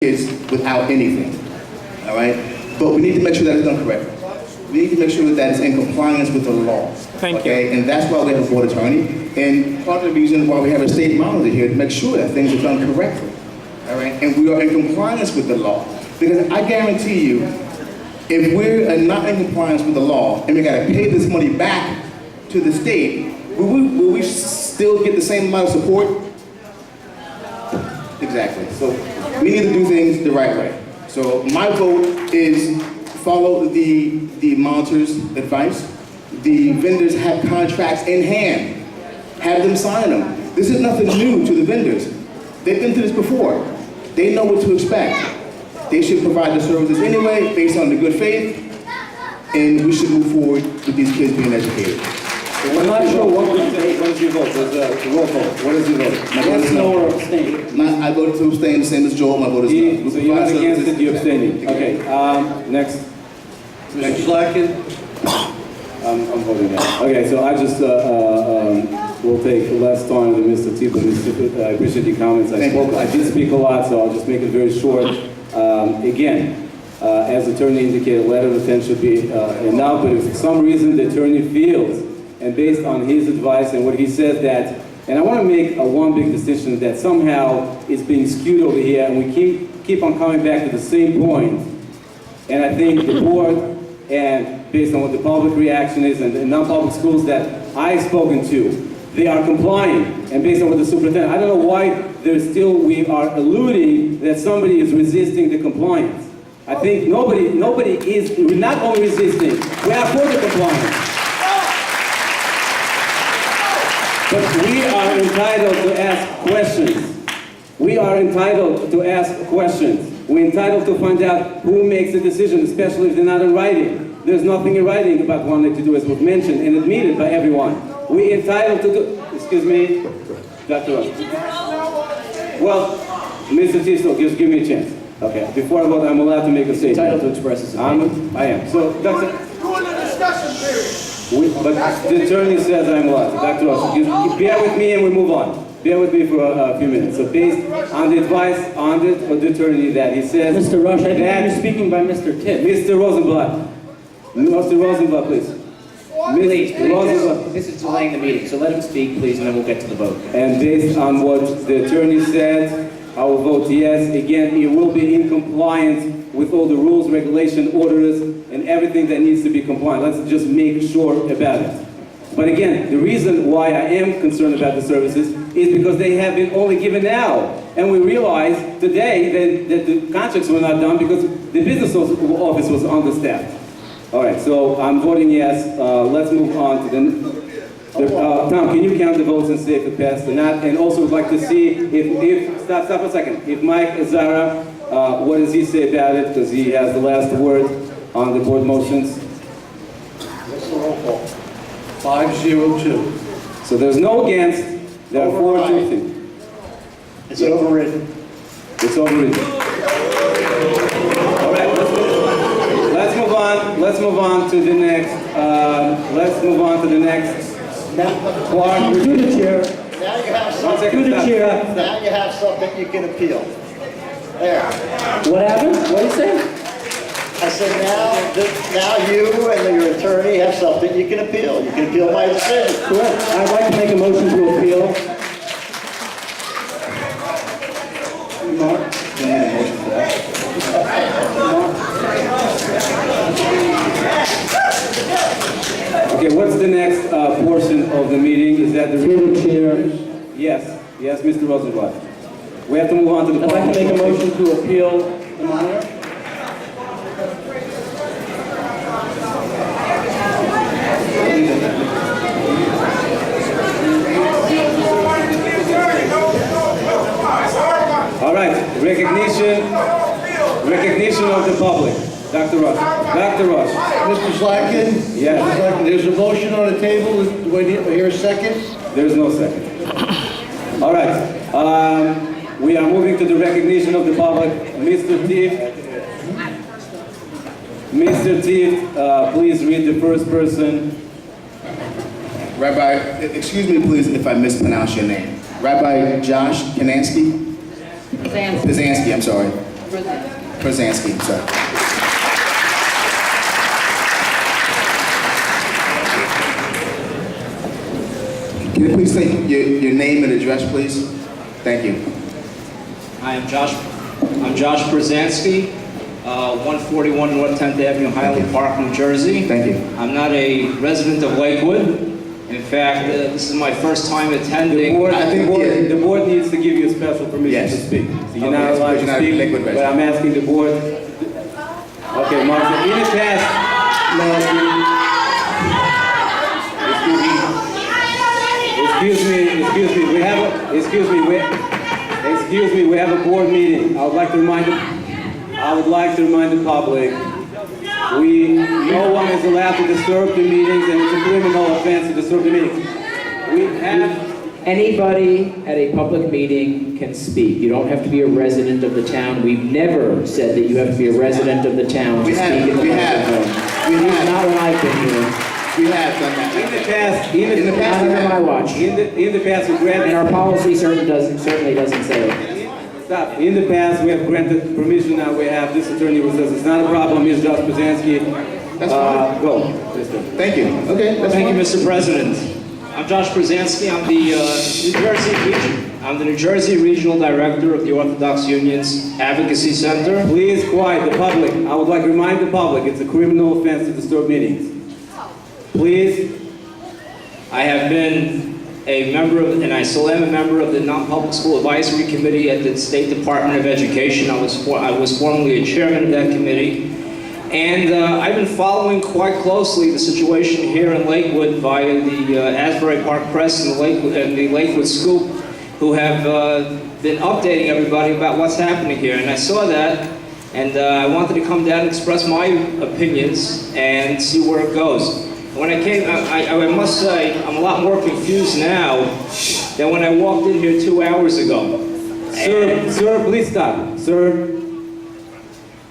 kids without anything, all right? But we need to make sure that it's done correctly. We need to make sure that it's in compliance with the law. Thank you. And that's why we have a board attorney, and part of the reason why we have a state monitor here to make sure that things are done correctly, all right? And we are in compliance with the law. Because I guarantee you, if we're not in compliance with the law and we gotta pay this money back to the state, will we still get the same amount of support? Exactly. So we need to do things the right way. So my vote is follow the monitor's advice. The vendors have contracts in hand. Have them sign them. This is nothing new to the vendors. They've been through this before. They know what to expect. They should provide the services anyway, based on the good faith, and we should move forward with these kids being educated. I'm not sure what is your vote. There's a roll call. What is your vote? Yes, no, or abstain? I voted to abstain, the same as Joel. My vote is no. So you're not against it, you're abstaining. Okay, next. Mr. Slacken? I'm voting no. Okay, so I just will take less time than Mr. T, but I appreciate your comments. I did speak a lot, so I'll just make it very short. Again, as the attorney indicated, a letter of intent should be enough, but if for some reason the attorney feels, and based on his advice and what he said that, and I want to make one big distinction that somehow is being skewed over here, and we keep on coming back to the same point. And I think the board, and based on what the public reaction is, and the non-public schools that I've spoken to, they are complying. And based on what the superintendent, I don't know why we are alluding that somebody is resisting the compliance. I think nobody is, we're not only resisting, we are for the compliance. But we are entitled to ask questions. We are entitled to ask questions. We're entitled to find out who makes the decision, especially if they're not in writing. There's nothing in writing about what they to do, as was mentioned and admitted by everyone. We're entitled to do, excuse me, Dr. Ross. Well, Mr. Tisto, just give me a chance. Okay, before I vote, I'm allowed to make a statement. Entitled to express his opinion. I am. So, Dr. During the discussion period. But the attorney says I'm allowed. Dr. Ross, bear with me and we move on. Bear with me for a few minutes. So based on the advice of the attorney that he says... Mr. Rush, I think you're speaking by Mr. Titt. Mr. Rosenblatt. Mr. Rosenblatt, please. Please, Rosenblatt. this is delaying the meeting, so let him speak, please, and then we'll get to the vote. And based on what the attorney said, I will vote yes. Again, it will be in compliance with all the rules, regulation, orders, and everything that needs to be compliant. Let's just make sure about it. But again, the reason why I am concerned about the services is because they have been only given now. And we realize today that the contracts were not done because the business office was understaffed. All right, so I'm voting yes. Let's move on to Tom, can you count the votes and see if it passed or not? And also would like to see if stop a second. If Mike Azara, what does he say about it? Because he has the last word on the board motions. What's the roll call? 502. So there's no against. There are 4 2. It's overridden. It's overridden. All right, let's move on. Let's move on to the next. Clark, Through the chair. Now you have One something, second, stop. now you have something you can appeal. There. What happened? What did you say? I said now you and your attorney have something you can appeal. You can appeal my decision. Correct. I'd like to make a motion to appeal. Mark, can I make a motion for that? Okay, what's the next portion of the meeting? Is that the Through the chair. Yes, Mr. Rosenblatt. We have to move on to the. I'd like to make a motion to appeal the monitor. All right, recognition of the public. Dr. Rush. Mr. Slacken? Yes. Mr. Slacken, there's a motion on the table. Do I hear a second? There's no second. All right, we are moving to the recognition of the public. Mr. Tift, please read the first person. Rabbi, excuse me please if I mispronounce your name. Rabbi Josh Kanansky? Pisansky. Pisansky, I'm sorry. Krasinski, sorry. Can you please state your name and address, please? Thank you. Hi, I'm Josh Brzezinski, 141 North 10th Avenue, Highland Park, New Jersey. Thank you. I'm not a resident of Lakewood. In fact, this is my first time attending. The board needs to give you a special permission to Yes. speak. So you're Okay, not so allowed you're to not speak, Lakewood but resident. I'm asking the board. Okay, Martha, in the past, excuse me, we have a board meeting. I would like to remind the public, no one is allowed to disturb the meetings, and it's a criminal offense to disturb the meetings. We have, Anybody at a public meeting can speak. You don't have to be a resident of the town. We've never said that you have to be a resident of the town to speak in the microphone. Not when I've been here. We have done that. in the past, Not under my watch. in the past, we And granted. our policy certainly doesn't say it. Stop. In the past, we have granted permission. Now we have this attorney who says it's not a problem. Ms. Josh Brzezinski. That's fine. Go. Let's go. Thank you. Okay, that's Thank you, fine. Mr. President. I'm Josh Brzezinski. I'm the New Jersey Regional Director of the Orthodox Union's Advocacy Center. Please quiet the public. I would like to remind the public it's a criminal offense to disturb meetings. Please. I have been a member of, and I still am a member of the Non-Public School Advisory Committee at the State Department of Education. I was formerly a chairman of that committee. And I've been following quite closely the situation here in Lakewood via the Asbury Park Press and the Lakewood Scoop, who have been updating everybody about what's happening here. And I saw that, and I wanted to come down and express my opinions and see where it goes. When I came, I must say, I'm a lot more confused now than when I walked in here 2 hours ago. Sir, please stop. Sir.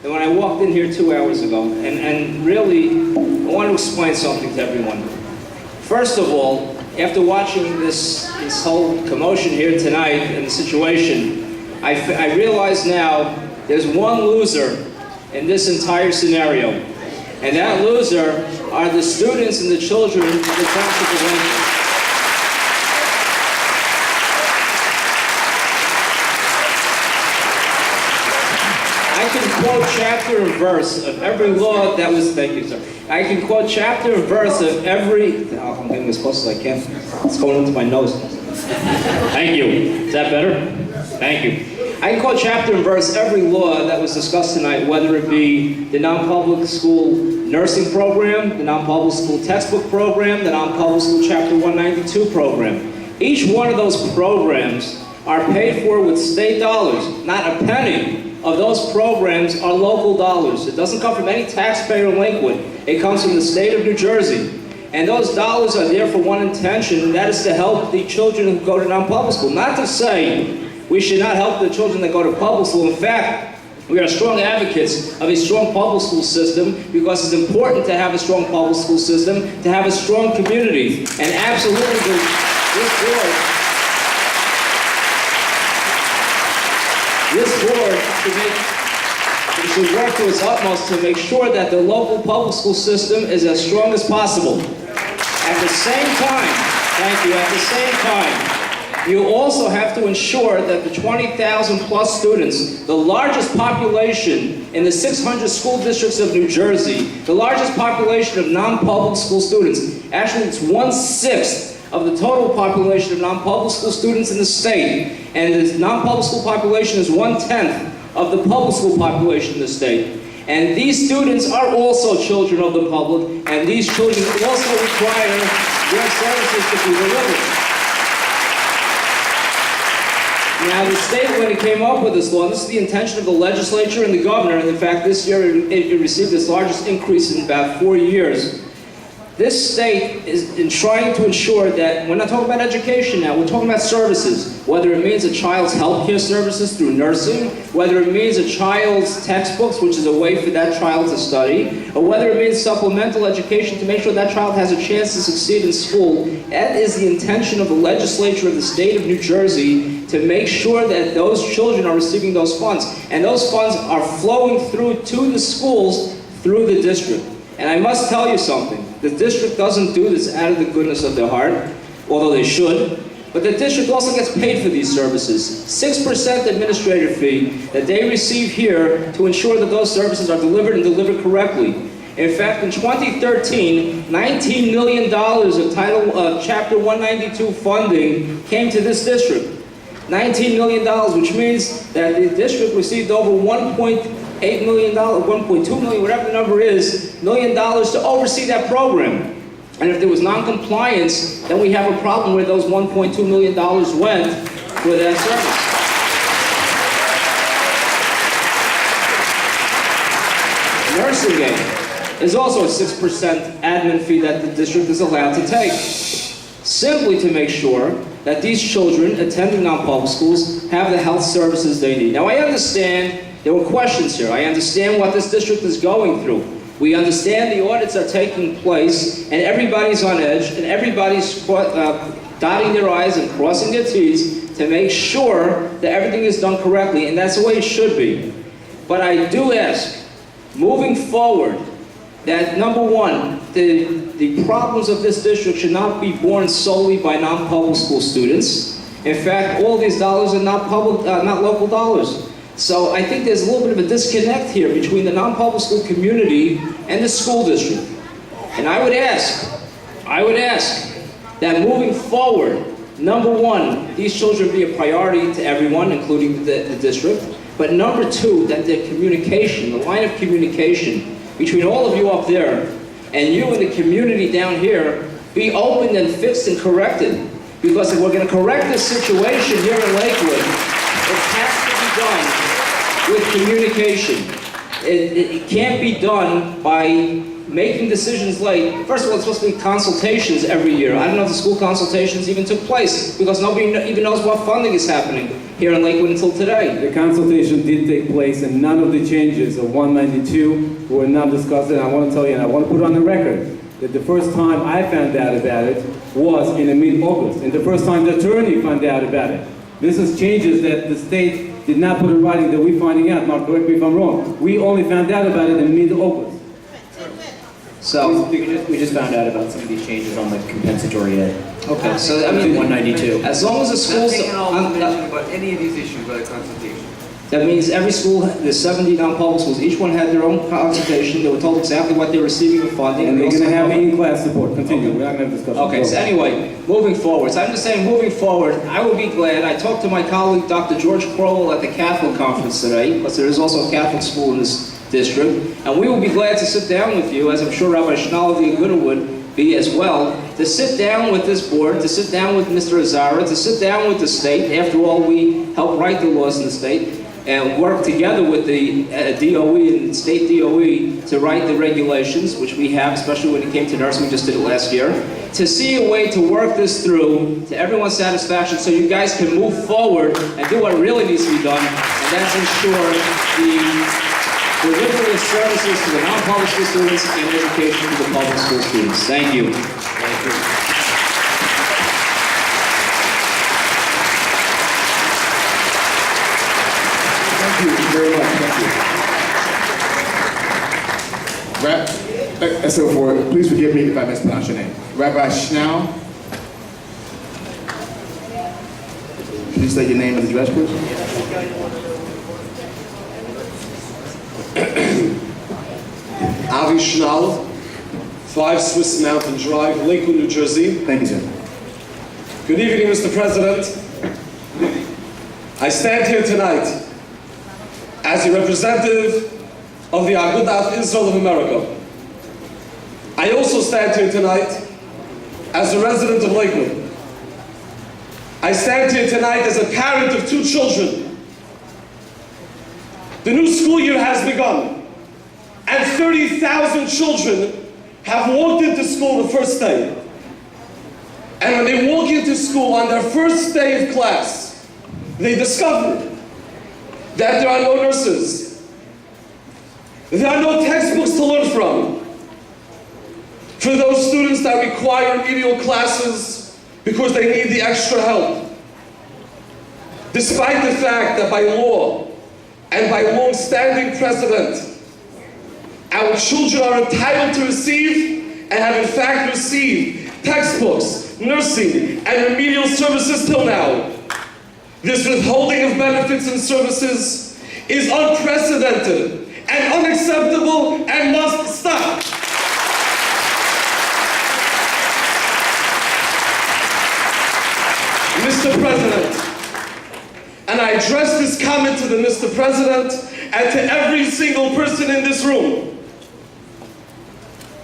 And when I walked in here 2 hours ago, and really, I want to explain something to everyone. First of all, after watching this whole commotion here tonight and the situation, I realize now there's one loser in this entire scenario. And that loser are the students and the children of the Township of Lakewood. I can quote chapter and verse of every law that was, thank you, sir. I can quote chapter and verse of every, I'm getting as close as I can. It's going into my nose. Thank you. Is that better? Thank you. I can quote chapter and verse every law that was discussed tonight, whether it be the non-public school nursing program, the non-public school textbook program, the non-public school chapter 192 program. Each one of those programs are paid for with state dollars. Not a penny of those programs are local dollars. It doesn't come from any taxpayer in Lakewood. It comes from the state of New Jersey. And those dollars are there for one intention, and that is to help the children who go to non-public school. Not to say we should not help the children that go to public school. In fact, we are strong advocates of a strong public school system because it's important to have a strong public school system, to have a strong community. And absolutely, this board should work to its utmost to make sure that the local public school system is as strong as possible. At the same time, thank you, at the same time, you also have to ensure that the 20,000 plus students, the largest population in the 600 school districts of New Jersey, the largest population of non-public school students, actually it's 1/6 of the total population of non-public school students in the state, and the non-public school population is 1/10 of the public school population in the state. And these students are also children of the public, and these children also require their services to be delivered. Now, the state, when it came up with this law, this is the intention of the legislature and the governor, and in fact, this year it received its largest increase in about 4 years. This state is trying to ensure that, we're not talking about education now, we're talking about services, whether it means a child's health care services through nursing, whether it means a child's textbooks, which is a way for that child to study, or whether it means supplemental education to make sure that child has a chance to succeed in school. That is the intention of the legislature of the state of New Jersey, to make sure that those children are receiving those funds. And those funds are flowing through to the schools through the district. And I must tell you something. The district doesn't do this out of the goodness of their heart, although they should. But the district also gets paid for these services. 6% administrative fee that they receive here to ensure that those services are delivered and delivered correctly. In fact, in 2013, $19 million of Chapter 192 funding came to this district. $19 million, which means that the district received over $1.8 million, $1.2 million, whatever the number is, $1 million to oversee that program. And if there was non-compliance, then we have a problem where those $1.2 million went for that service. Nursing aid is also a 6% admin fee that the district is allowed to take, simply to make sure that these children attending non-public schools have the health services they need. Now, I understand there were questions here. I understand what this district is going through. We understand the audits are taking place, and everybody's on edge, and everybody's dotting their I's and crossing their T's to make sure that everything is done correctly, and that's the way it should be. But I do ask, moving forward, that number one, the problems of this district should not be borne solely by non-public school students. In fact, all these dollars are not local dollars. So I think there's a little bit of a disconnect here between the non-public school community and the school district. And I would ask that moving forward, number one, these children be a priority to everyone, including the district. But number two, that the communication, the line of communication between all of you up there and you in the community down here be opened and fixed and corrected. Because if we're going to correct this situation here in Lakewood, it has to be done with communication. It can't be done by making decisions late. First of all, it's supposed to be consultations every year. I don't know if the school consultations even took place because nobody even knows what funding is happening here in Lakewood until today. The consultation did take place, and none of the changes of 192 were not discussed. And I want to tell you, and I want to put on the record, that the first time I found out about it was in mid-August, and the first time the attorney found out about it. This is changes that the state did not put in writing that we're finding out. Mark, correct me if I'm wrong. We only found out about it in mid-August. So, we just found out about some of these changes on the compensatory ed. Okay, so I mean, 192. as long as the schools, Nothing at all mentioned about any of these issues by the consultation. that means every school, there's 70 non-public schools, each one had their own consultation, they were told exactly what they're receiving of funding. And they're going to have in-class support. Continue. We're not going to have discussion. Okay, so anyway, moving forward. So I'm just saying, moving forward, I would be glad. I talked to my colleague, Dr. George Crowell, at the Catholic conference today, because there is also a Catholic school in this district, and we will be glad to sit down with you, as I'm sure Rabbi Schnall of the Aguda would be as well, to sit down with this board, to sit down with Mr. Azara, to sit down with the state. After all, we help write the laws in the state, and work together with the DOE and state DOE to write the regulations, which we have, especially when it came to nursing. We just did it last year. To see a way to work this through to everyone's satisfaction so you guys can move forward and do what really needs to be done, and that's ensure the delivery of services to the non-public school students and education to the public school students. Thank you. Thank you. Thank you very much. Thank you. And so forth. Please forgive me if I mispronounce your name. Rabbi Schnall. Please say your name and address, please. Avi Schnall, 5 Swiss Mountain Drive, Lakewood, New Jersey. Thank you, sir. Good evening, Mr. President. I stand here tonight as a representative of the Agudat Israel of America. I also stand here tonight as a resident of Lakewood. I stand here tonight as a parent of 2 children. The new school year has begun, and 30,000 children have walked into school the first day. And when they walk into school on their first day of class, they discover that there are no nurses. There are no textbooks to learn from. For those students that require remedial classes because they need the extra help. despite the fact that by law and by long-standing precedent, our children are entitled to receive and have in fact received textbooks, nursing, and remedial services till now. This withholding of benefits and services is unprecedented and unacceptable and must stop. Mr. President, and I address this comment to the Mr. President and to every single person in this room.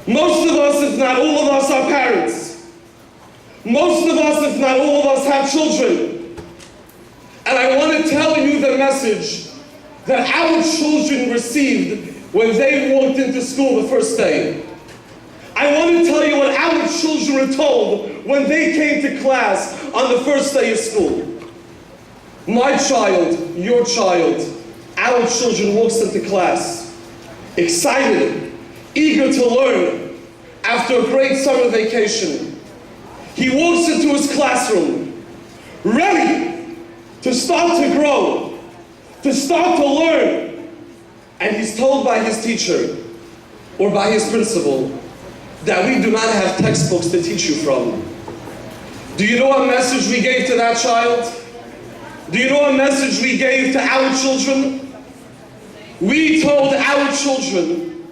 Most of us, if not all of us, are parents. Most of us, if not all of us, have children. And I want to tell you the message that our children received when they walked into school the first day. I want to tell you what our children were told when they came to class on the first day of school. My child, your child, our children walks into class, excited, eager to learn after a great summer vacation. He walks into his classroom, ready to start to grow, to start to learn, and he's told by his teacher or by his principal that we do not have textbooks to teach you from. Do you know what message we gave to that child? Do you know what message we gave to our children? We told our children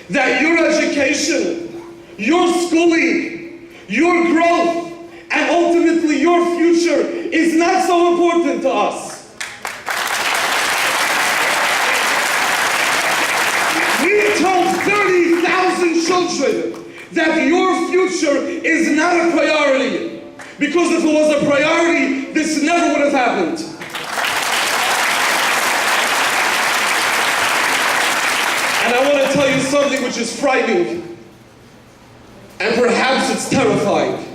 that your education, your schooling, your growth, and ultimately your future is not so important to us. We told 30,000 children that your future is not a priority. Because if it was a priority, this never would have happened. And I want to tell you something which is frightening, and perhaps it's terrifying.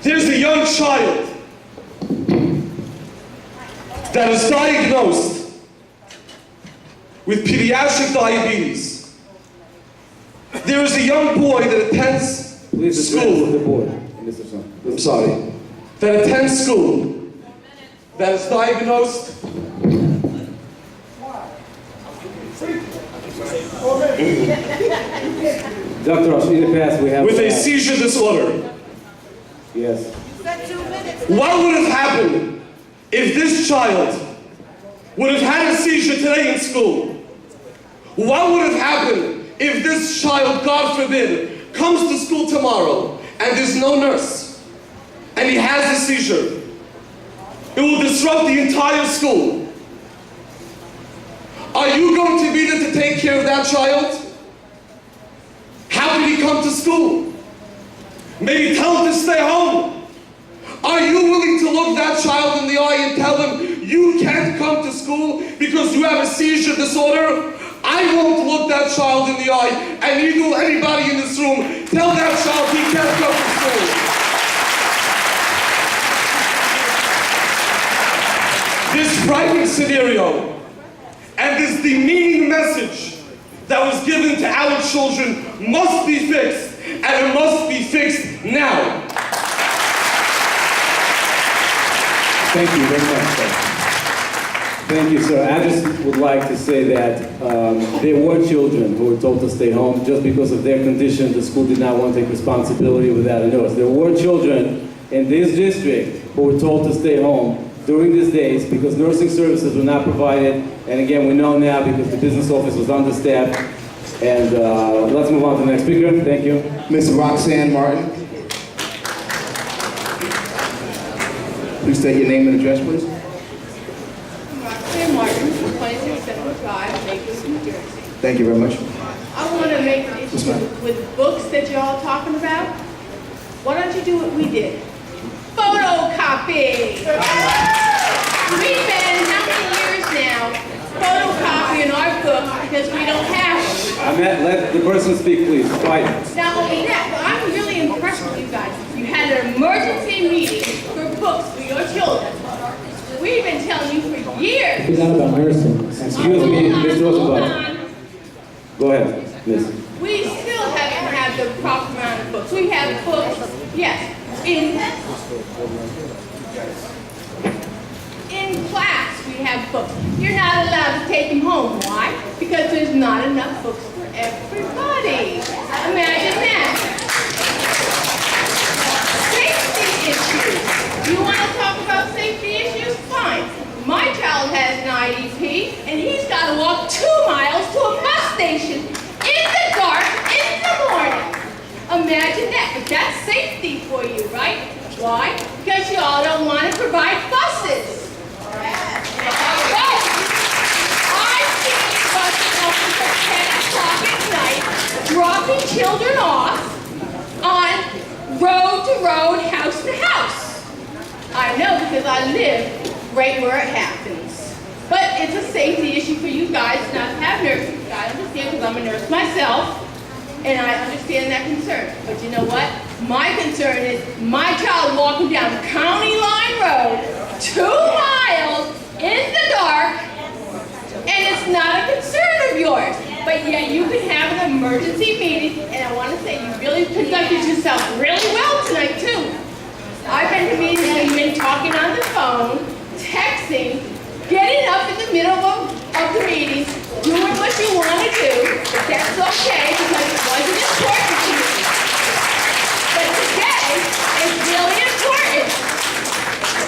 There's a young child that is diagnosed with pediatric diabetes. There is a young boy that attends school. The board. Mr. Son. I'm sorry. That attends school, that is diagnosed Dr. Rush, in the past we have... with a seizure disorder. Yes. What would have happened if this child would have had a seizure today in school? What would have happened if this child, God forbid, comes to school tomorrow and there's no nurse, and he has a seizure? It will disrupt the entire school. Are you going to be there to take care of that child? How did he come to school? Maybe tell him to stay home. Are you willing to look that child in the eye and tell him, you can't come to school because you have a seizure disorder? I won't look that child in the eye, and neither will anybody in this room tell that child he can't come to school. This frightening scenario and this demeaning message that was given to our children must be fixed, and it must be fixed now. Thank you very much, sir. Thank you, sir. I just would like to say that there were children who were told to stay home just because of their condition. The school did not want to take responsibility without a nurse. There were children in this district who were told to stay home during these days because nursing services were not provided. And again, we know now because the business office was understaffed. And let's move on to the next speaker. Thank you. Ms. Roxanne Martin. Please state your name and address, please. Roxanne Martin, 2675, Lakewood, New Jersey. Thank you very much. I want to make an issue with books that you're all talking about. Why don't you do what we did? Photocopy! We've been how many years now photocopying our books because we don't have them. Let the person speak, please. Quiet. Not only that, but I'm really impressed with you guys. You had an emergency meeting for books for your children. We've been telling you for years. It's not about nursing. Excuse me, Mr. Rosenblatt. Go ahead, miss. We still haven't had the proper amount of books. We have books, yes, in in class we have books. You're not allowed to take them home. Why? Because there's not enough books for everybody. Imagine that. Safety issues. You want to talk about safety issues? Fine. My child has an IEP, and he's got to walk 2 miles to a bus station in the dark in the morning. Imagine that, but that's safety for you, right? Why? Because you all don't want to provide buses. I've seen buses open till 10 o'clock at night, dropping children off on road to road, house to house. I know because I live right where it happens. But it's a safety issue for you guys not to have nurses. I understand because I'm a nurse myself, and I understand that concern. But you know what? My concern is my child walking down County Line Road, 2 miles in the dark, and it's not a concern of yours. But yet you can have an emergency meeting, and I want to say you really conducted yourself really well tonight too. I've been to meetings where you've been talking on the phone, texting, getting up in the middle of the meeting, doing what you want to do, but that's okay because it wasn't important to you. But today is really important.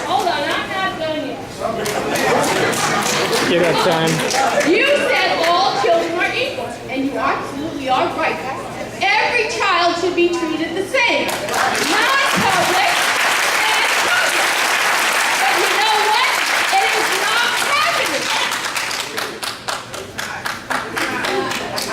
Hold on, I'm not done yet. You got time. You said all children are equal, and you absolutely are right. Every child should be treated the same, non-public and public. But you know what? It is not happening.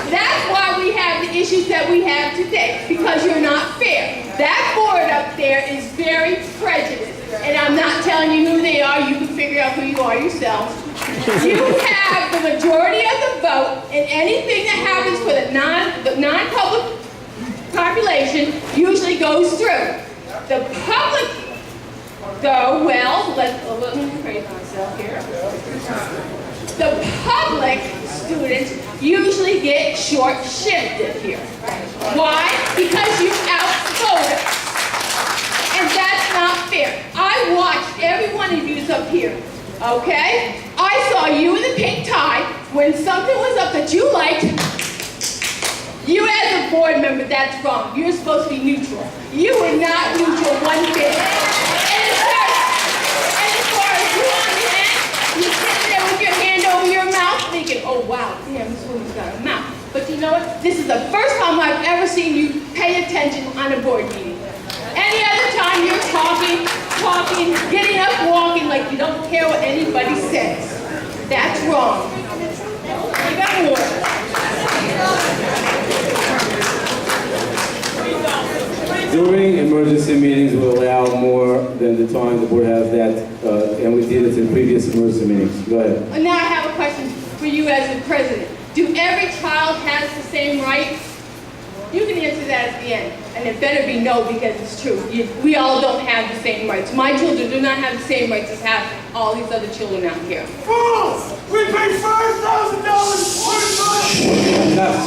That's why we have the issues that we have today, because you're not fair. That board up there is very prejudiced, and I'm not telling you who they are. You can figure out who you are yourself. You have the majority of the vote, and anything that happens for the non-public population usually goes through. The public, though, well, let me praise myself here. The public students usually get short-shifted here. Why? Because you outvote us. And that's not fair. I watched every one of you up here, okay? I saw you in the pink tie. When something was up that you liked, you as a board member, that's wrong. You're supposed to be neutral. You were not neutral one bit. And as far as you on the end, you're sitting there with your hand over your mouth thinking, oh wow, damn, this woman's got a mouth. But you know what? This is the first time I've ever seen you pay attention on a board meeting. Any other time you're talking, getting up, walking like you don't care what anybody says. That's wrong. You got more. During emergency meetings, we allow more than the time the board has that, and we did it in previous emergency meetings. Go ahead. Now I have a question for you as the president. Do every child has the same rights? You can answer that at the end, and it better be no because it's true. We all don't have the same rights. My children do not have the same rights as have all these other children out here. False! We pay $5,000 for Now,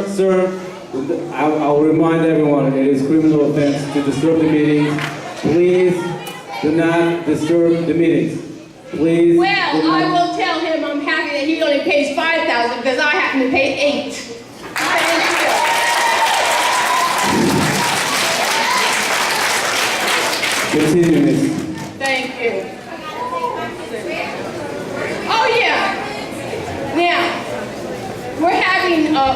sir, I'll remind everyone, it is criminal offense to disturb the meetings. Please do not disturb the meetings. Please. Well, I will tell him I'm happy that he only pays $5,000 because I happen to pay $8,000. Thank you. Continue, Miss. Thank you. Oh yeah. Now,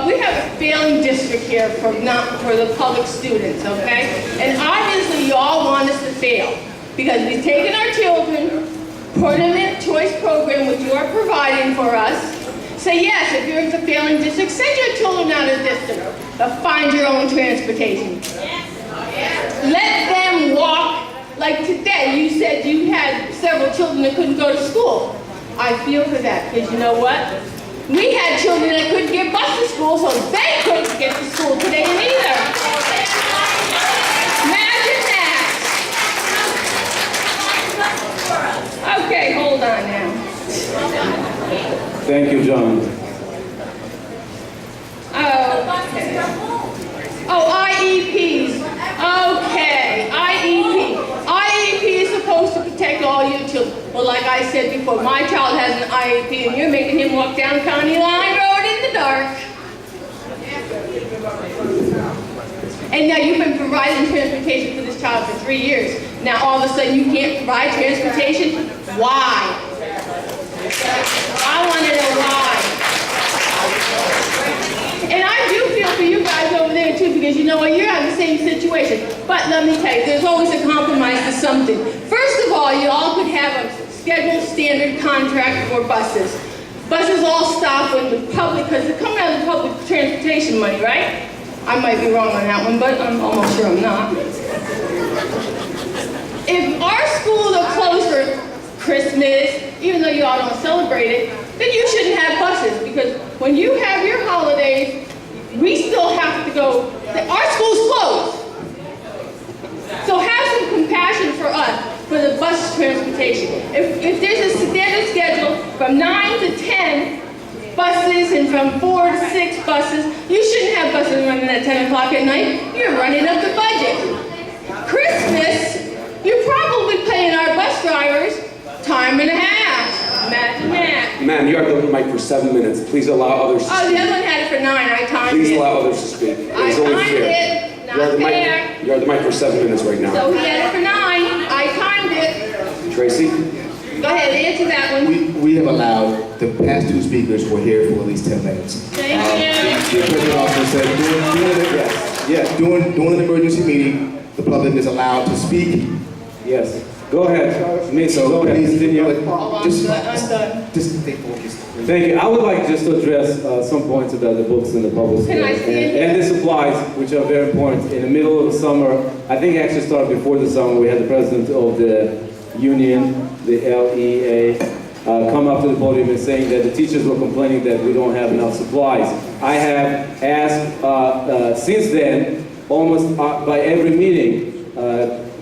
we have a failing district here for the public students, okay? And obviously you all want us to fail because we've taken our children, put them in a choice program which you are providing for us. Say yes, if you're in the failing district, send your children out of the district. But find your own transportation. Let them walk. Like today, you said you had several children that couldn't go to school. I feel for that, because you know what? We had children that couldn't get bus to school, so they couldn't get to school today either. Imagine that. Okay, hold on now. Thank you, John. Okay. Oh, IEPs. Okay, IEP. IEP is supposed to protect all your children. like I said before, my child has an IEP and you're making him walk down County Line Road in the dark. And now you've been providing transportation for this child for 3 years. Now all of a sudden you can't provide transportation? Why? I want to know why. And I do feel for you guys over there too, because you know what, you're in the same situation. But let me tell you, there's always a compromise to something. First of all, you all could have a scheduled standard contract for buses. Buses all stop when the public, because they're coming out of the public transportation money, right? I might be wrong on that one, but I'm almost sure I'm not. If our schools are closed for Christmas, even though you all don't celebrate it, then you shouldn't have buses, because when you have your holidays, we still have to go, our school's closed. So have some compassion for us, for the bus transportation. If there's a standard schedule from 9 to 10 buses and from 4 to 6 buses, you shouldn't have buses running at 10 o'clock at night. You're running up the budget. Christmas, you're probably paying our bus drivers time and a half. Imagine that. Ma'am, you are the mic for 7 minutes. Please allow others to Oh, speak. the other one had it for 9. I timed Please it. allow others to speak. It I is only timed fair. it. You are Not the fair. mic. You are the mic for 7 minutes right now. So he had it for 9. I timed it. Tracy? Go ahead, answer that one. We have allowed, the past 2 speakers were here for at least 10 minutes. Thank you. The president also said during an emergency meeting, the public is allowed to speak. Yes. Go ahead. Miss, So go ahead. please, Continue. I'm done. Just stay focused. Thank you. I would like just to address some points about the books in the public school. Can I stand And the supplies, which are very important. In the middle of the summer, I think it actually started before the summer, we had the president of the union, the LEA, come up to the podium and saying that the teachers were complaining that we don't have enough supplies. I have asked since then, almost by every meeting,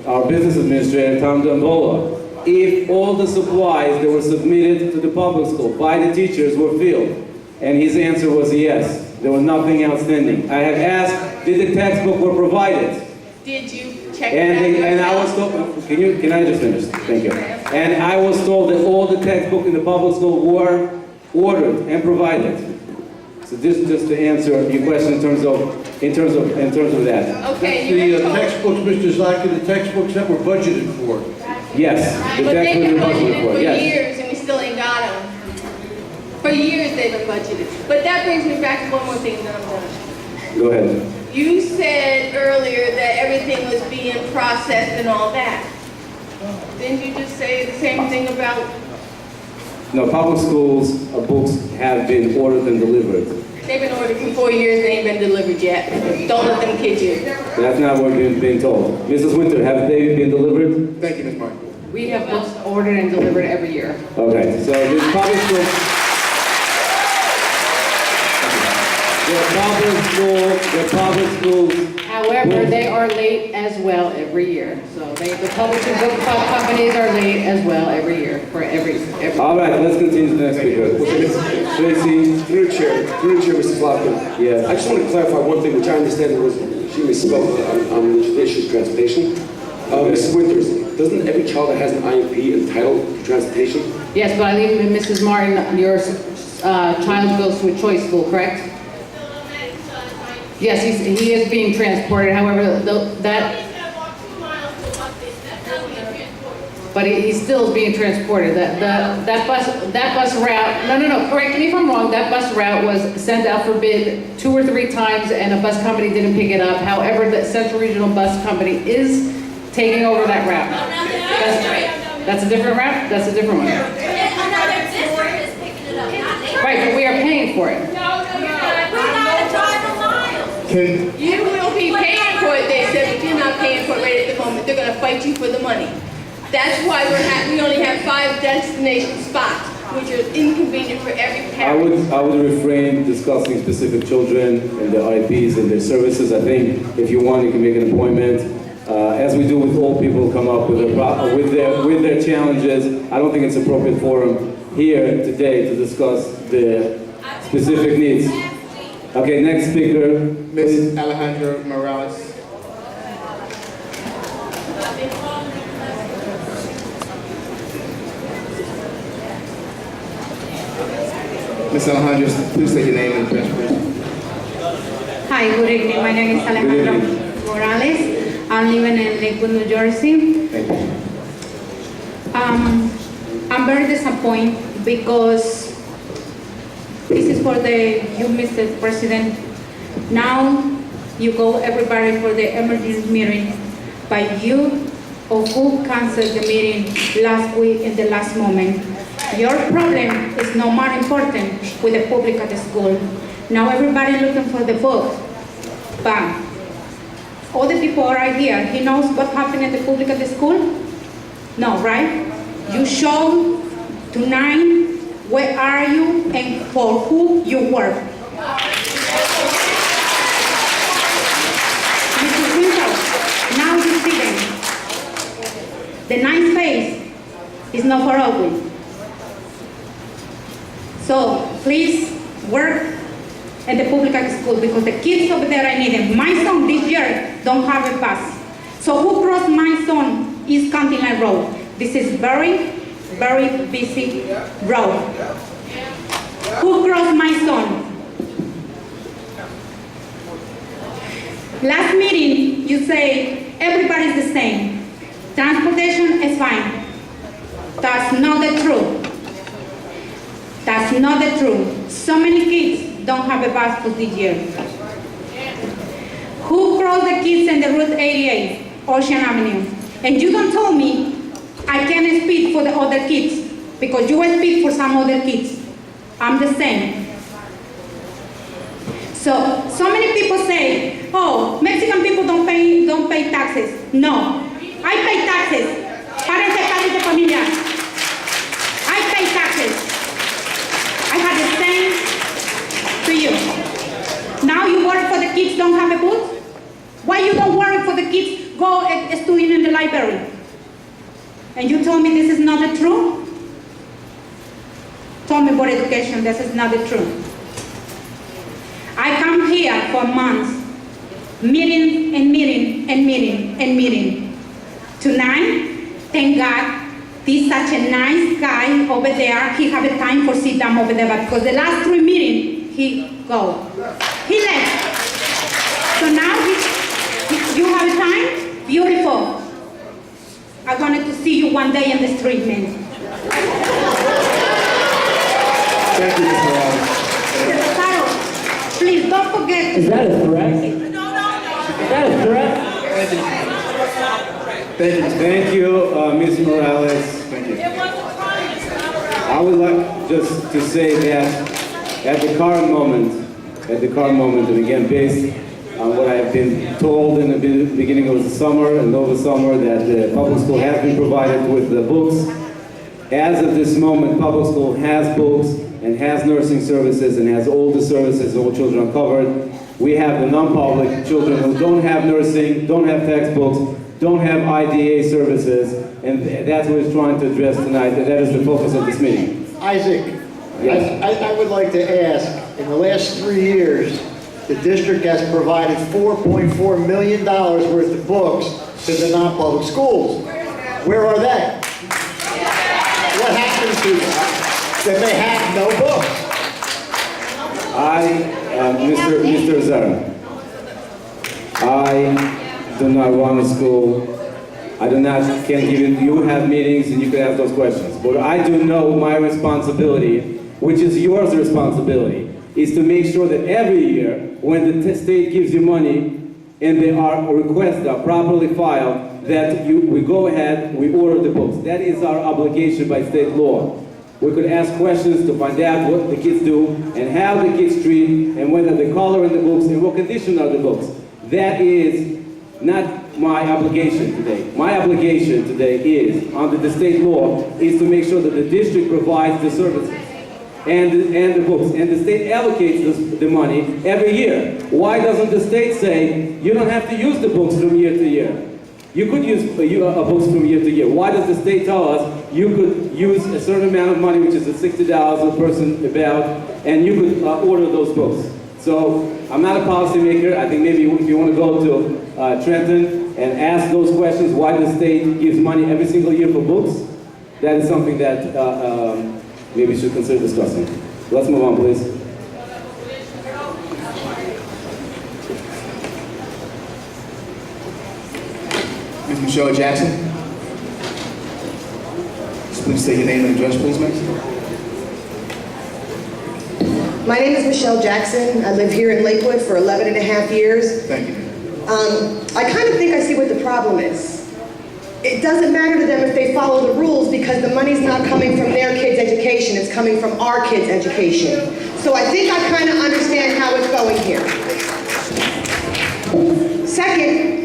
our business administrator, Tom Dambola, if all the supplies that were submitted to the public school by the teachers were filled. And his answer was yes. There was nothing outstanding. I have asked, did the textbook were provided? Did you check And, that and I was yourself? told, can I just finish? Thank you. And I was told that all the textbooks in the public school were ordered and provided. So this just to answer your question in terms of that. Okay, you The were told. textbooks, Mr. Zaki, the textbooks that were budgeted for. Yes, the But they've textbooks been were budgeted budgeted for, for yes. years and we still ain't got them. For years they've been budgeted. But that brings me back to one more thing and then I'm done. Go ahead. You said earlier that everything was being processed and all that. Didn't you just say the same thing about, No, public schools books have been ordered and delivered. they've been ordered for 4 years, they ain't been delivered yet. Don't let them kid you. That's not what we've been told. Mrs. Winter, have they been delivered? Thank you, Ms. Martin. We have books ordered and delivered every year. Okay, so the public schools. The public schools. However, they are late as well every year. So the publishing book companies are late as well every year for every. All right, let's continue to the next speaker. Tracy. Through the chair, Mr. Flockham. Yes. I just want to clarify one thing, which I understand was she misspoke on the issue of transportation. Mrs. Winters, doesn't every child that has an IEP entitled to transportation? Yes, but I believe Mrs. Martin, your child goes to a choice school, correct? Yes, he is being transported. However, but he still is being transported. That bus route. No. Correct me if I'm wrong. That bus route was sent out for bid 2 or 3 times, and a bus company didn't pick it up. However, the Central Regional Bus Company is taking over that route. That's a different route. That's a different one. Another district is picking it up, not Lakewood. Right, but we are paying for it. We're not a drive a mile. You will be paying for it, they said, but you're not paying for it right at the moment. They're gonna fight you for the money. That's why we only have 5 destination spots, which are inconvenient for every parent. I would refrain discussing specific children and their IPs and their services. I think if you want, you can make an appointment. As we do with all people who come up with their challenges, I don't think it's appropriate forum here today to discuss the specific needs. Okay, next speaker. Ms. Alejandra Morales. Ms. Alejandra, please state your name and address, please. Hi, good evening. My name is Alejandra Morales. I'm living in Lakewood, New Jersey. Thank you. I'm very disappointed because this is for you, Mr. President. Now you go everybody for the emergency meeting, but you or who canceled the meeting last week in the last moment. Your problem is no more important with the public at the school. Now everybody looking for the book, but all the people right here, he knows what happened in the public at the school? No, right? You show tonight where are you and for who you work. Mr. Winter, now you see them. The nice face is not for always. So please work in the public school because the kids over there, I need them. My son this year don't have a bus. So who crossed my son East County Line Road? This is very, very busy road. Who crossed my son? Last meeting, you say everybody's the same. Transportation is fine. That's not the truth. That's not the truth. So many kids don't have a bus for this year. Who crossed the kids in the Route 88, Ocean Avenue? And you don't tell me I can't speak for the other kids because you will speak for some other kids. I'm the same. So many people say, oh, Mexican people don't pay taxes. No, I pay taxes. Padres de familia. I pay taxes. I had the same to you. Now you work for the kids don't have a booth? Why you don't work for the kids go and study in the library? And you told me this is not the truth? Told me about education, this is not the truth. I come here for months, meeting and meeting and meeting and meeting. Tonight, thank God, this such a nice guy over there, he have a time for sit down over there, but because the last 3 meetings, he go. He left. So now you have a time? Beautiful. I wanted to see you one day in the street, man. Thank you, Mr. Morales. Carol, please don't forget. Is that a threat? Is that a threat? Thank you. Thank you, Ms. Morales. Thank you. I would like just to say that at the current moment, and again, based on what I've been told in the beginning of the summer and over summer, that the public school has been provided with the books. As of this moment, public school has books and has nursing services and has all the services, all children are covered. We have the non-public children who don't have nursing, don't have textbooks, don't have IDA services, and that's what we're trying to address tonight, and that is the focus of this meeting. Isaac, Yes. I would like to ask, in the last 3 years, the district has provided $4.4 million worth of books to the non-public schools. Where are they? What happened to them? That they have no books? Mr. Zara, I do not run a school. I can't give you have meetings and you can ask those questions. But I do know my responsibility, which is yours responsibility, is to make sure that every year, when the state gives you money and there are requests that are properly filed, that we go ahead, we order the books. That is our obligation by state law. We could ask questions to find out what the kids do and how the kids treat and whether the color in the books and what condition are the books. That is not my obligation today. My obligation today is, under the state law, is to make sure that the district provides the services and the books. And the state allocates the money every year. Why doesn't the state say, you don't have to use the books from year to year? You could use books from year to year. Why does the state tell us you could use a certain amount of money, which is $60 a person about, and you could order those books? So I'm not a policymaker. I think maybe if you want to go to Trenton and ask those questions, why the state gives money every single year for books, that is something that maybe we should consider discussing. Let's move on, please. Ms. Michelle Jackson. Please say your name and address, please, ma'am. My name is Michelle Jackson. I live here in Lakewood for 11 and a half years. Thank you. I kind of think I see what the problem is. It doesn't matter to them if they follow the rules because the money's not coming from their kids' education, it's coming from our kids' education. So I think I kind of understand how it's going here. Second,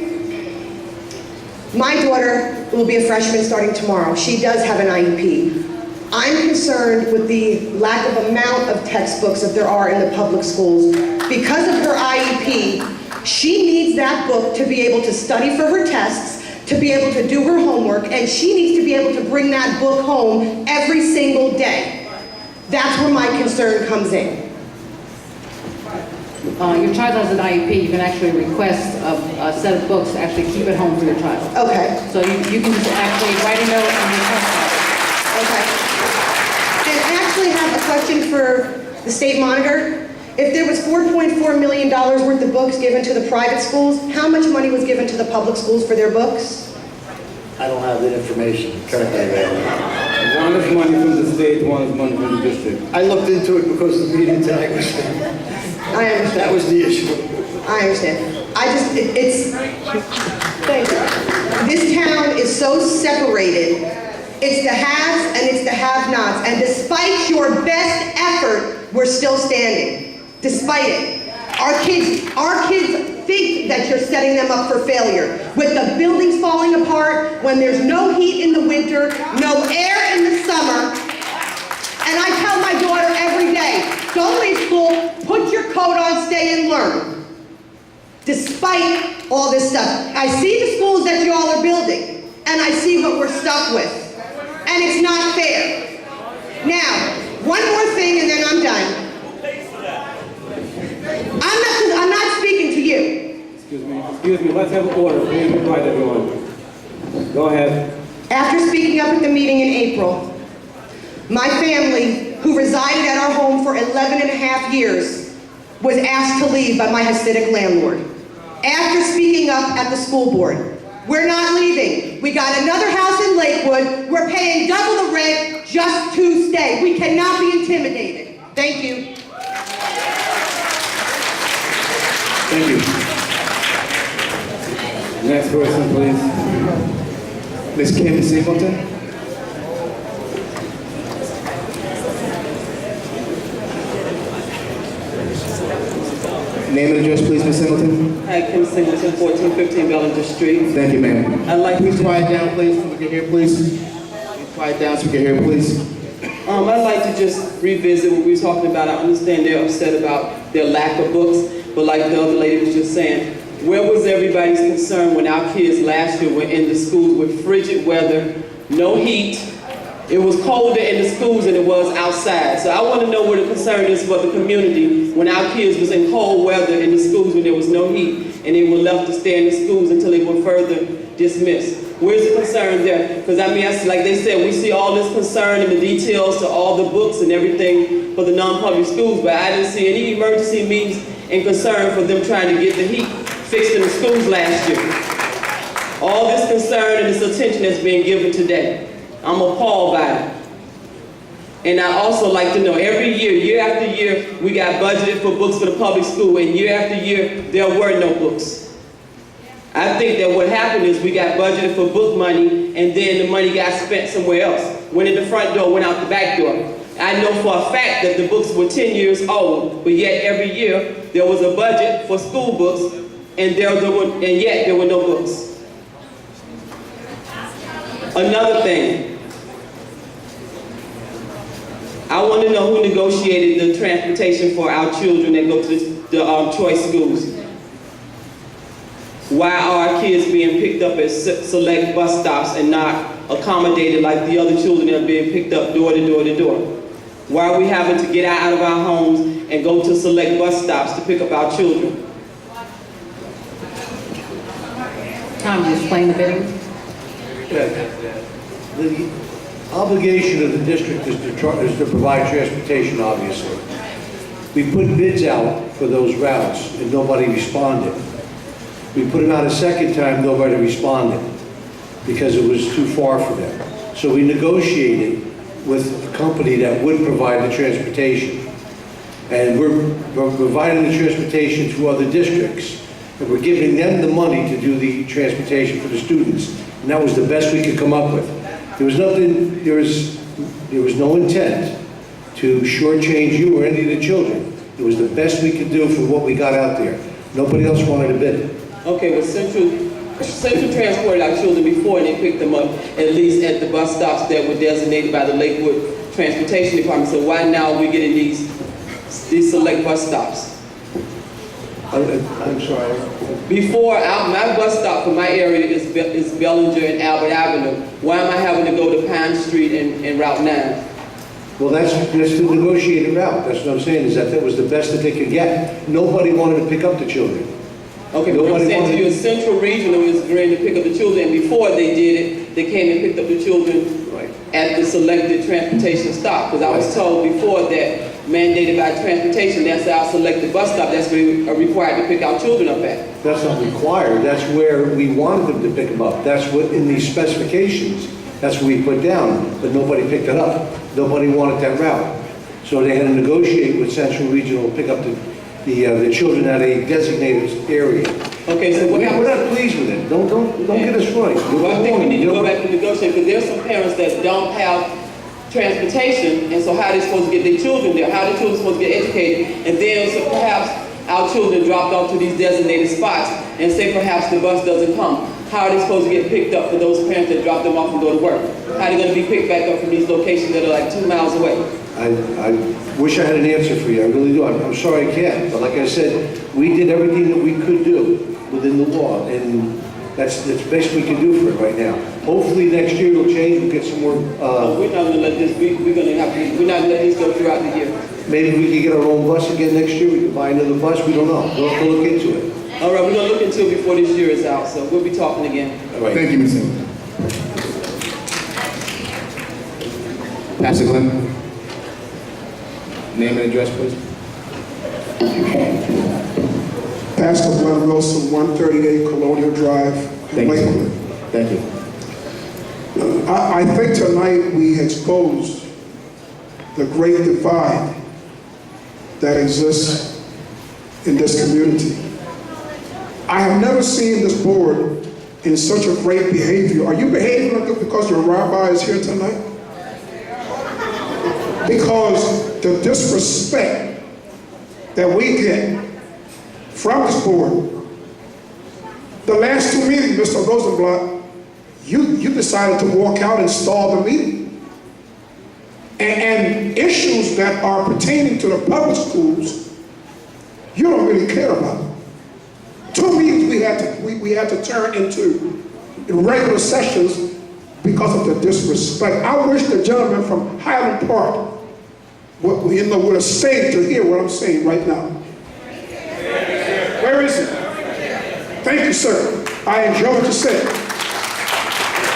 my daughter will be a freshman starting tomorrow. She does have an IEP. I'm concerned with the lack of amount of textbooks that there are in the public schools. Because of her IEP, she needs that book to be able to study for her tests, to be able to do her homework, and she needs to be able to bring that book home every single day. That's where my concern comes in. Your child has an IEP, you can actually request a set of books to actually keep at home for your child. Okay. So you can just actually write a note and request that. Okay. And I actually have a question for the state monitor. If there was $4.4 million worth of books given to the private schools, how much money was given to the public schools for their books? I don't have that information currently available. One is money from the state, one is money from the district. I looked into it because the meeting tonight was, I understand. that was the issue. I understand. Thank you. This town is so separated. It's the haves and it's the have-nots. And despite your best effort, we're still standing. Despite it. Our kids think that you're setting them up for failure. With the buildings falling apart, when there's no heat in the winter, no air in the summer. And I tell my daughter every day, don't leave school, put your coat on, stay and learn. Despite all this stuff. I see the schools that you all are building, and I see what we're stuck with. And it's not fair. Now, one more thing and then I'm done. I'm not speaking to you. Excuse me, let's have an order. Please be quiet, everyone. Go ahead. After speaking up at the meeting in April, my family, who resided at our home for 11 and a half years, was asked to leave by my Hasidic landlord. After speaking up at the school board, we're not leaving. We got another house in Lakewood. We're paying double the rent just to stay. We cannot be intimidated. Thank you. Thank you. Next person, please. Ms. Kim Singleton. Name and address, please, Ms. Singleton. Hi, Kim Singleton, 1415 Bellinger Street. Thank you, ma'am. I'd like Please to quiet down, please, so we can hear, please. Please quiet down so we can hear, please. I'd like to just revisit what we were talking about. I understand they're upset about their lack of books, but like the other lady was just saying, where was everybody's concern when our kids last year were in the schools with frigid weather, no heat? It was colder in the schools than it was outside. So I want to know where the concern is for the community when our kids was in cold weather in the schools when there was no heat and they were left to stay in the schools until they were further dismissed. Where's the concern there? Because I mean, like they said, we see all this concern in the details to all the books and everything for the non-public schools, but I didn't see any emergency meetings and concern for them trying to get the heat fixed in the schools last year. All this concern and this attention that's being given today. I'm appalled by it. And I also like to know, every year, year after year, we got budgeted for books for the public school, and year after year, there were no books. I think that what happened is we got budgeted for book money, and then the money got spent somewhere else. Went in the front door, went out the back door. I know for a fact that the books were 10 years old, but yet every year, there was a budget for school books, and yet there were no books. Another thing, I want to know who negotiated the transportation for our children that go to the choice schools. Why are our kids being picked up at select bus stops and not accommodated like the other children that are being picked up door to door to door? Why are we having to get out of our homes and go to select bus stops to pick up our children? Tom, you explain the bidding? Obligation of the district is to provide transportation, obviously. We put bids out for those routes and nobody responded. We put them out a second time, nobody responded because it was too far for them. So we negotiated with a company that would provide the transportation. And we're providing the transportation to other districts. And we're giving them the money to do the transportation for the students. And that was the best we could come up with. There was nothing, there was no intent to shortchange you or any of the children. It was the best we could do for what we got out there. Nobody else wanted to bid it. Okay, well, Central transported our children before and they picked them up at least at the bus stops that were designated by the Lakewood Transportation Department. So why now are we getting these select bus stops? I'm sorry. Before, my bus stop for my area is Bellinger and Albert Avenue. Why am I having to go to Pine Street and Route 9? Well, that's the negotiated route. That's what I'm saying, is that was the best that they could get. Nobody wanted to pick up the children. Okay, but I'm saying to you, Central Regional is agreeing to pick up the children, and before they did it, they came and picked up the children at the selected transportation stop. Because I was told before that mandated by transportation, that's our selected bus stop, that's where we are required to pick our children up at. That's not required. That's where we wanted them to pick them up. That's what, in these specifications, that's what we put down, but nobody picked it up. Nobody wanted that route. So they had to negotiate with Central Regional to pick up the children at a designated area. Okay, so we're not pleased with it. Don't get us right. Well, I think we need to go back to negotiate, because there's some parents that don't have transportation, and so how are they supposed to get their children there? How are the children supposed to get educated? And then so perhaps our children dropped off to these designated spots, and say perhaps the bus doesn't come. How are they supposed to get picked up for those parents that dropped them off and go to work? How are they going to be picked back up from these locations that are like 2 miles away? I wish I had an answer for you. I really do. I'm sorry I can't. But like I said, we did everything that we could do within the law, and that's the best we can do for it right now. Hopefully next year it'll change. We'll get some more. We're not going to let this. We're not going to let this go throughout the year. Maybe we can get our own bus again next year. We can buy another bus. We don't know. We'll have to look into it. All right, we're going to look into it before this year is out. So we'll be talking again. All right. Thank you, Ms. Singh. Pastor Glenn. Name and address, please. Pastor Glenn Wilson, 138 Colonial Drive, Lakewood. Thank you. I think tonight we exposed the great divide that exists in this community. I have never seen this board in such a great behavior. Are you behaving like this because your rabbi is here tonight? Because the disrespect that we get from this board, the last two meetings, Mr. Rosenblatt, you decided to walk out and stall the meeting. And issues that are pertaining to the public schools, you don't really care about. 2 meetings we had to turn into regular sessions because of the disrespect. I wish the gentleman from Highland Park would have stayed to hear what I'm saying right now. Where is he? Thank you, sir. I enjoy what you said.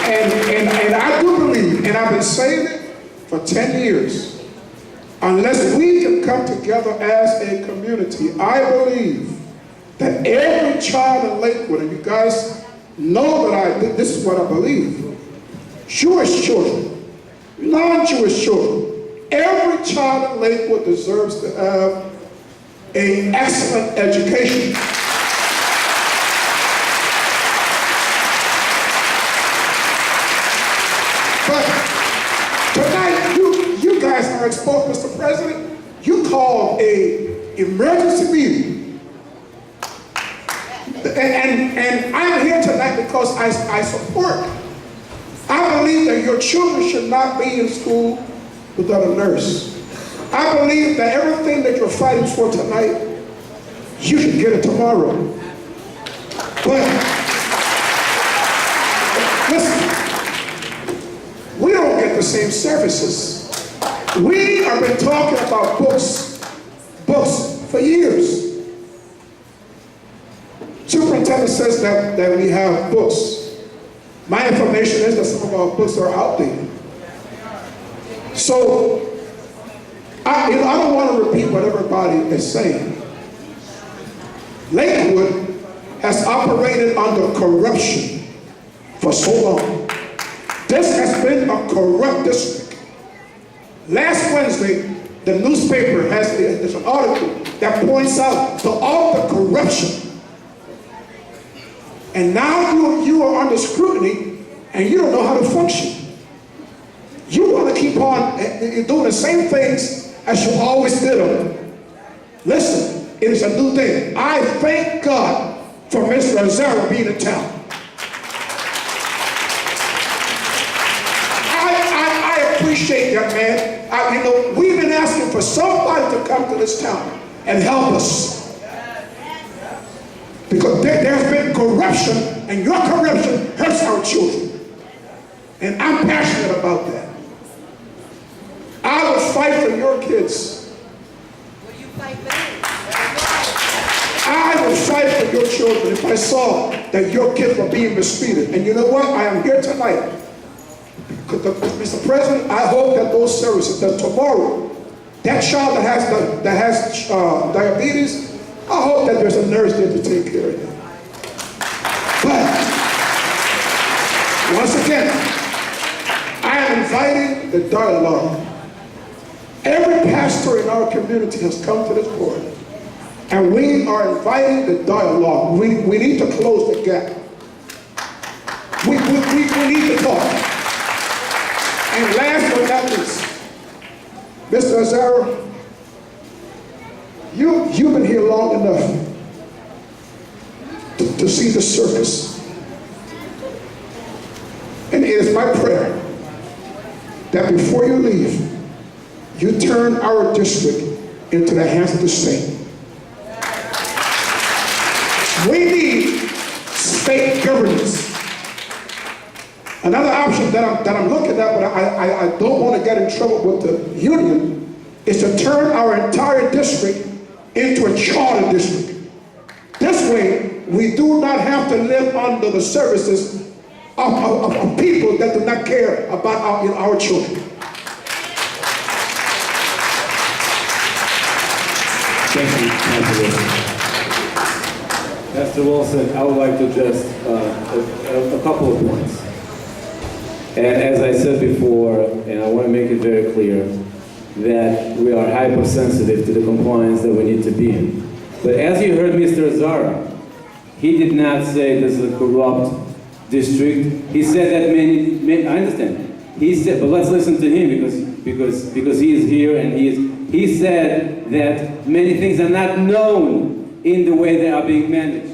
And I do believe, and I've been saying it for 10 years, unless we can come together as a community, I believe that every child in Lakewood, and you guys know that this is what I believe, Jewish children, non-Jewish children, every child in Lakewood deserves to have an excellent education. But tonight, you guys are exposed, Mr. President. You called an emergency meeting. And I'm here tonight because I support. I believe that your children should not be in school without a nurse. I believe that everything that you're fighting for tonight, you should get it tomorrow. But listen, we don't get the same services. We have been talking about books for years. Superintendent says that we have books. My information is that some of our books are outdated. So, I don't want to repeat what everybody is saying. Lakewood has operated under corruption for so long. This has been a corrupt district. Last Wednesday, the newspaper there's an article that points out all the corruption. And now you are under scrutiny and you don't know how to function. You want to keep on doing the same things as you always did them. Listen, it is a new thing. I thank God for Mr. Azara being in town. I appreciate that, man. We've been asking for somebody to come to this town and help us. Because there's been corruption, and your corruption hurts our children. And I'm passionate about that. I will fight for your kids. Will you fight for me? I will fight for your children if I saw that your kids were being mistreated. And you know what? I am here tonight. Mr. President, I hope that those services, that tomorrow, that child that has diabetes, I hope that there's a nurse there to take care of him. But, once again, I am inviting the dialogue. Every pastor in our community has come to this board, and we are inviting the dialogue. We need to close the gap. We need to talk. And last but not least, Mr. Azara, you've been here long enough to see the circus. And it is my prayer that before you leave, you turn our district into the hands of the state. We need state governance. Another option that I'm looking at, but I don't want to get in trouble with the union, is to turn our entire district into a charter district. This way, we do not have to live under the services of people that do not care about our children. Thank you, Pastor Wilson. I would like to just a couple of points. And as I said before, and I want to make it very clear, that we are hypersensitive to the compliance that we need to be in. But as you heard Mr. Azara, he did not say this is a corrupt district. He said that many I understand. He said, but let's listen to him because he is here and he said that many things are not known in the way they are being managed.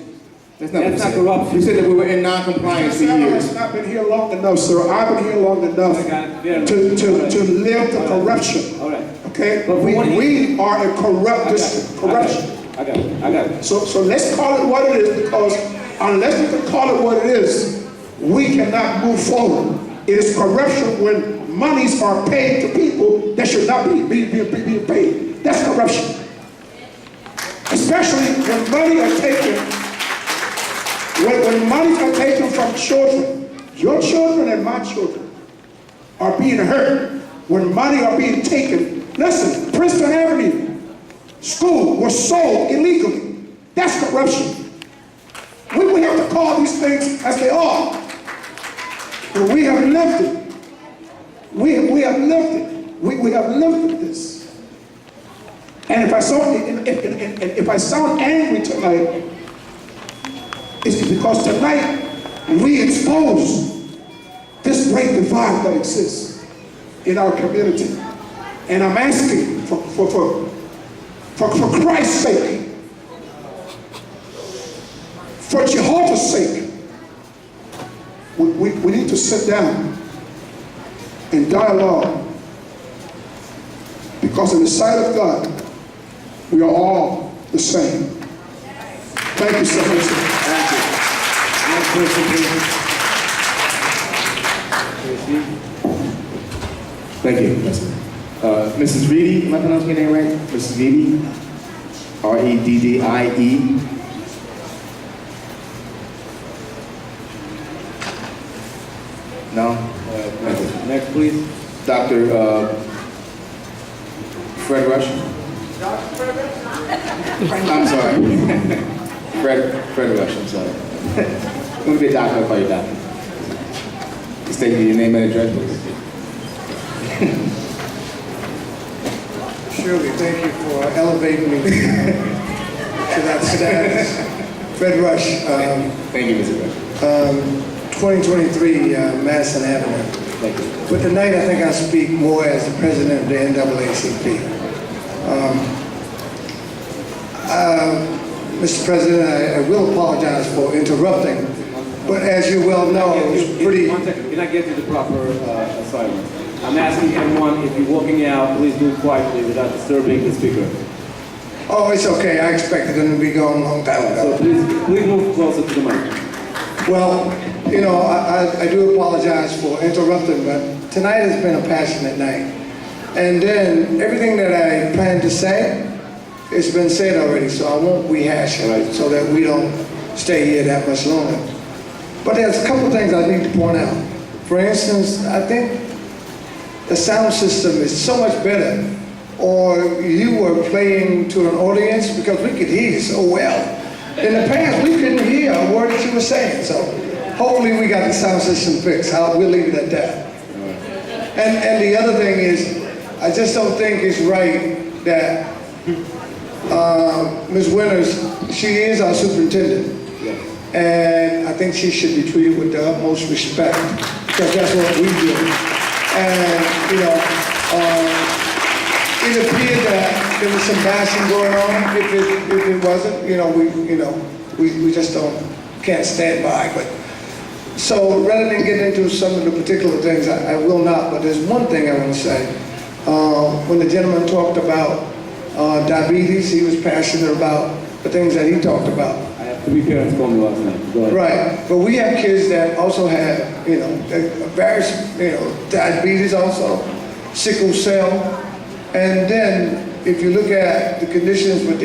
That's not corruption. You said that we were in non-compliance for years. I've not been here long enough, sir. I've been here long enough to live the corruption. All right. Okay? But we are a corrupt district. Corruption. I got it. So let's call it what it is, because unless we can call it what it is, we cannot move forward. It is corruption when monies are paid to people that should not be paid. That's corruption. Especially when money are taken. When monies are taken from children, your children and my children are being hurt when money are being taken. Listen, Princeton Avenue School was sold illegally. That's corruption. We have to call these things as they are. And we have lived it. We have lived it. We have lived this. And if I sound angry tonight, it's because tonight we expose this great divide that exists in our community. And I'm asking for Christ's sake, for Jehovah's sake, we need to sit down and dialogue, because in the sight of God, we are all the same. Thank you so much. Thank you. Next person, please. Thank you. Mrs. Reedy, am I pronouncing your name right? Mrs. Reedy, R-E-D-D-I-E. No? Next, please. Dr. Fred Rush. I'm sorry. Fred Rush, I'm sorry. I'm gonna be a doctor, I'll call you doctor. Just take your name and address, please. Shirley, thank you for elevating me to that status. Fred Rush. Thank you, Mr. Rush. 2023 Madison Avenue. But tonight I think I speak more as the president of the NAACP. Mr. President, I will apologize for interrupting, but as you well know, it was pretty... One second, can I get to the proper assignment? I'm asking everyone, if you're walking out, please do it quietly without disturbing the speaker. Oh, it's okay. I expected them to be gone a long time ago. So please move closer to the mic. Well, you know, I do apologize for interrupting, but tonight has been a passionate night. And then everything that I planned to say, it's been said already, so I won't rehash it so that we don't stay here that much longer. But there's a couple things I need to point out. For instance, I think the sound system is so much better, or you were playing to an audience because we could hear you so well. In the past, we couldn't hear a word that you were saying, so hopefully we got the sound system fixed. We'll leave it at that. And the other thing is, I just don't think it's right that Ms. Winters, she is our superintendent. And I think she should be treated with the utmost respect, because that's what we do. And, you know, it appeared that there was some bashing going on. If it wasn't, we just can't stand by. But so rather than get into some of the particular things, I will not. But there's one thing I want to say. When the gentleman talked about diabetes, he was passionate about the things that he talked about. I have 3 parents called me last night. Go ahead. Right, but we have kids that also have, various, diabetes also, sickle cell, and then if you look at the conditions with